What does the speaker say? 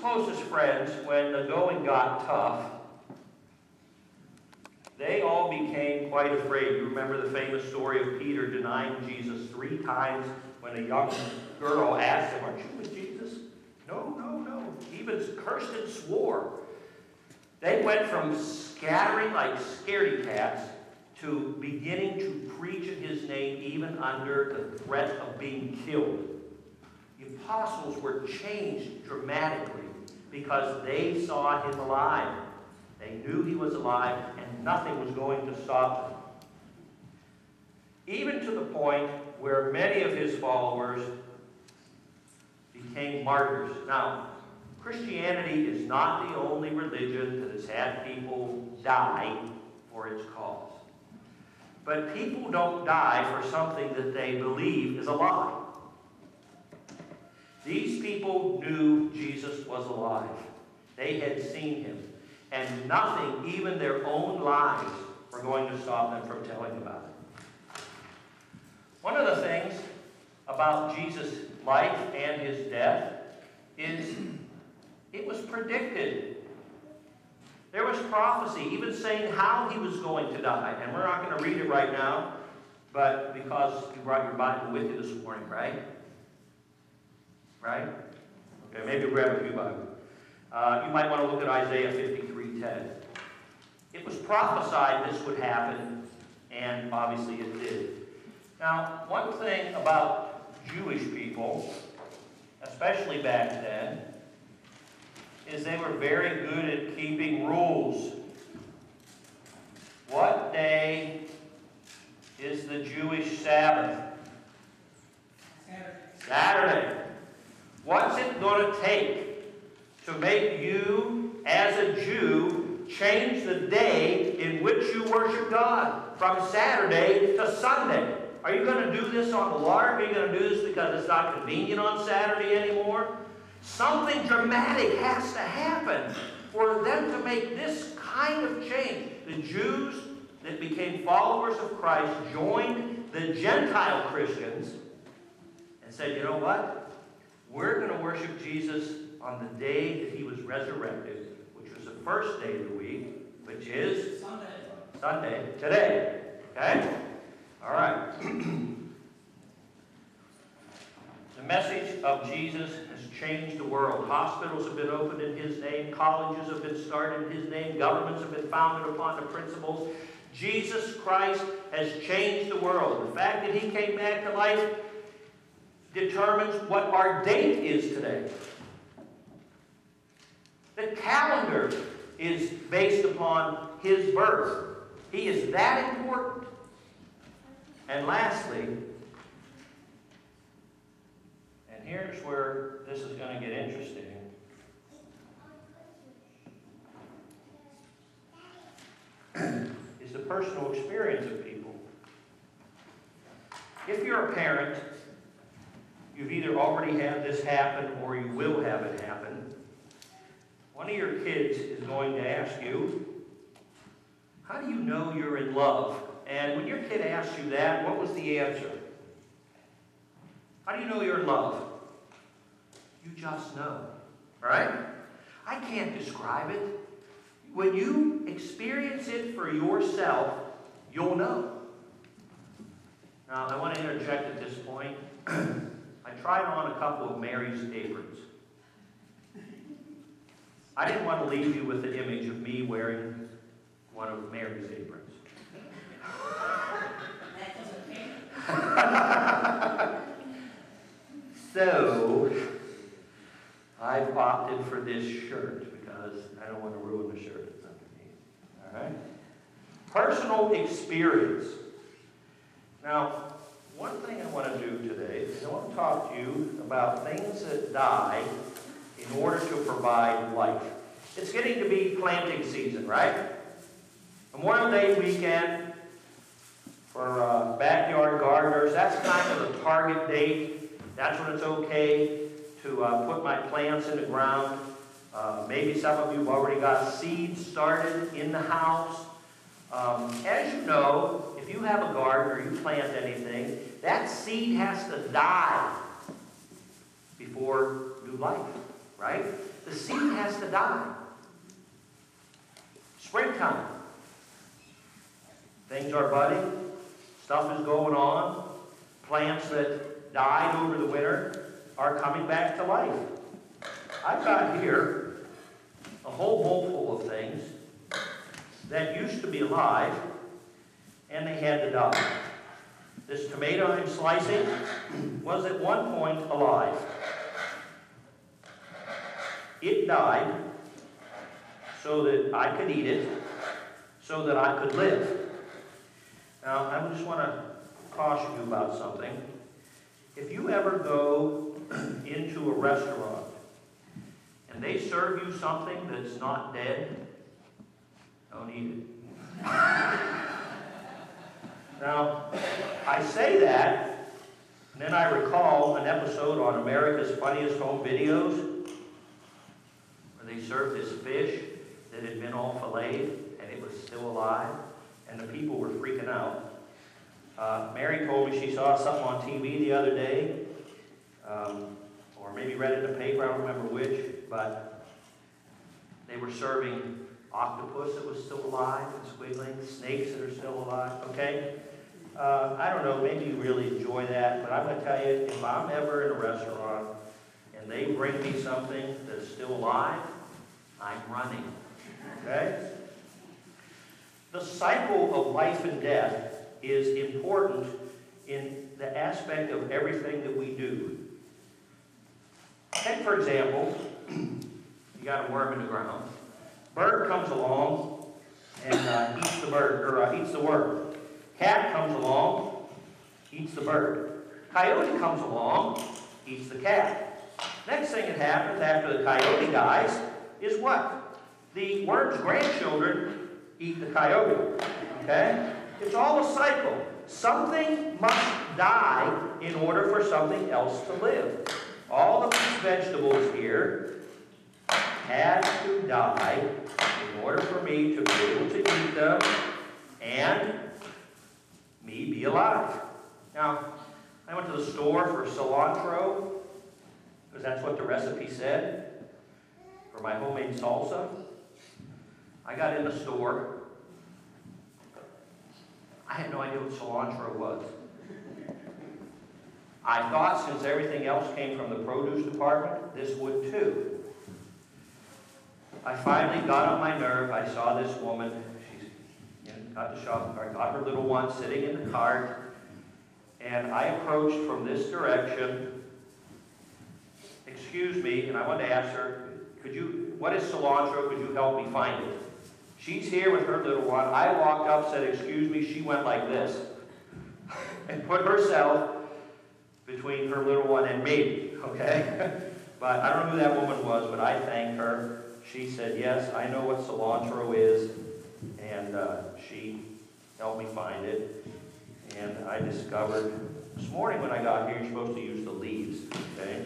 closest friends, when the going got tough, they all became quite afraid. You remember the famous story of Peter denying Jesus 3 times when a young girl asked him, "Aren't you with Jesus?" "No, no, no." He even cursed and swore. They went from scattering like scaredy cats to beginning to preach in his name even under the threat of being killed. The apostles were changed dramatically because they saw him alive. They knew he was alive, and nothing was going to stop him. Even to the point where many of his followers became martyrs. Now, Christianity is not the only religion that has had people die for its cause. But people don't die for something that they believe is a lie. These people knew Jesus was alive. They had seen him. And nothing, even their own lives, were going to stop them from telling about it. One of the things about Jesus' life and his death is it was predicted. There was prophecy, even saying how he was going to die. And we're not going to read it right now, but because you brought your Bible with you this morning, right? Right? Okay, maybe grab a few Bibles. You might want to look at Isaiah 53:10. It was prophesied this would happen, and obviously it did. Now, one thing about Jewish people, especially back then, is they were very good at keeping rules. What day is the Jewish Sabbath? Saturday. What's it going to take to make you, as a Jew, change the day in which you worship God from Saturday to Sunday? Are you going to do this on the lark? Are you going to do this because it's not convenient on Saturday anymore? Something dramatic has to happen for them to make this kind of change. The Jews that became followers of Christ joined the Gentile Christians and said, you know what? We're going to worship Jesus on the day that he was resurrected, which was the first day of the week, which is Sunday, today. Okay? All right. The message of Jesus has changed the world. Hospitals have been opened in his name. Colleges have been started in his name. Governments have been founded upon the principles. Jesus Christ has changed the world. The fact that he came back to life determines what our date is today. The calendar is based upon his birth. He is that important. And lastly, and here's where this is going to get interesting. Is the personal experience of people. If you're a parent, you've either already had this happen or you will have it happen. One of your kids is going to ask you, how do you know you're in love? And when your kid asks you that, what was the answer? How do you know you're in love? You just know. Right? I can't describe it. When you experience it for yourself, you'll know. Now, I want to interject at this point. I tried on a couple of Mary's aprons. I didn't want to leave you with the image of me wearing one of Mary's aprons. So, I've opted for this shirt because I don't want to ruin the shirt that's underneath. All right? Personal experience. Now, one thing I want to do today is I want to talk to you about things that die in order to provide life. It's getting to be planting season, right? Memorial Day weekend for backyard gardeners, that's kind of the target date. That's when it's okay to put my plants in the ground. Maybe some of you have already got seeds started in the house. As you know, if you have a garden or you plant anything, that seed has to die before new life right? The seed has to die. Springtime. Things are budding. Stuff is going on. Plants that died over the winter are coming back to life. I've got here a whole bowl full of things that used to be alive, and they had to die. This tomato I'm slicing was at one point alive. It died so that I could eat it, so that I could live. Now, I just want to caution you about something. If you ever go into a restaurant and they serve you something that's not dead, don't eat it. Now, I say that, and then I recall an episode on America's Funniest Home Videos where they served this fish that had been all filleted and it was still alive, and the people were freaking out. Mary told me she saw something on TV the other day, or maybe read it in the paper, I don't remember which, but they were serving octopus that was still alive and squiggling, snakes that are still alive, okay? I don't know, maybe you really enjoy that, but I'm going to tell you, if I'm ever in a restaurant and they bring me something that's still alive, I'm running, okay? The cycle of life and death is important in the aspect of everything that we do. Take, for example, you got a worm in the ground. Bird comes along and eats the bird, or eats the worm. Cat comes along, eats the bird. Coyote comes along, eats the cat. Next thing that happens after the coyote dies is what? The worm's grandchildren eat the coyote. Okay? It's all a cycle. Something must die in order for something else to live. All of these vegetables here had to die in order for me to be able to eat them and me be alive. Now, I went to the store for cilantro, because that's what the recipe said, for my homemade salsa. I got in the store. I had no idea what cilantro was. I thought since everything else came from the produce department, this would too. I finally got on my nerve. I saw this woman. She's got the shopping cart, got her little one sitting in the cart, and I approached from this direction. Excuse me, and I wanted to ask her, what is cilantro? Could you help me find it? She's here with her little one. I walked up, said, excuse me. She went like this and put herself between her little one and me, okay? But I don't know who that woman was, but I thanked her. She said, yes, I know what cilantro is, and she helped me find it. And I discovered, this morning when I got here, you're supposed to use the leaves, okay?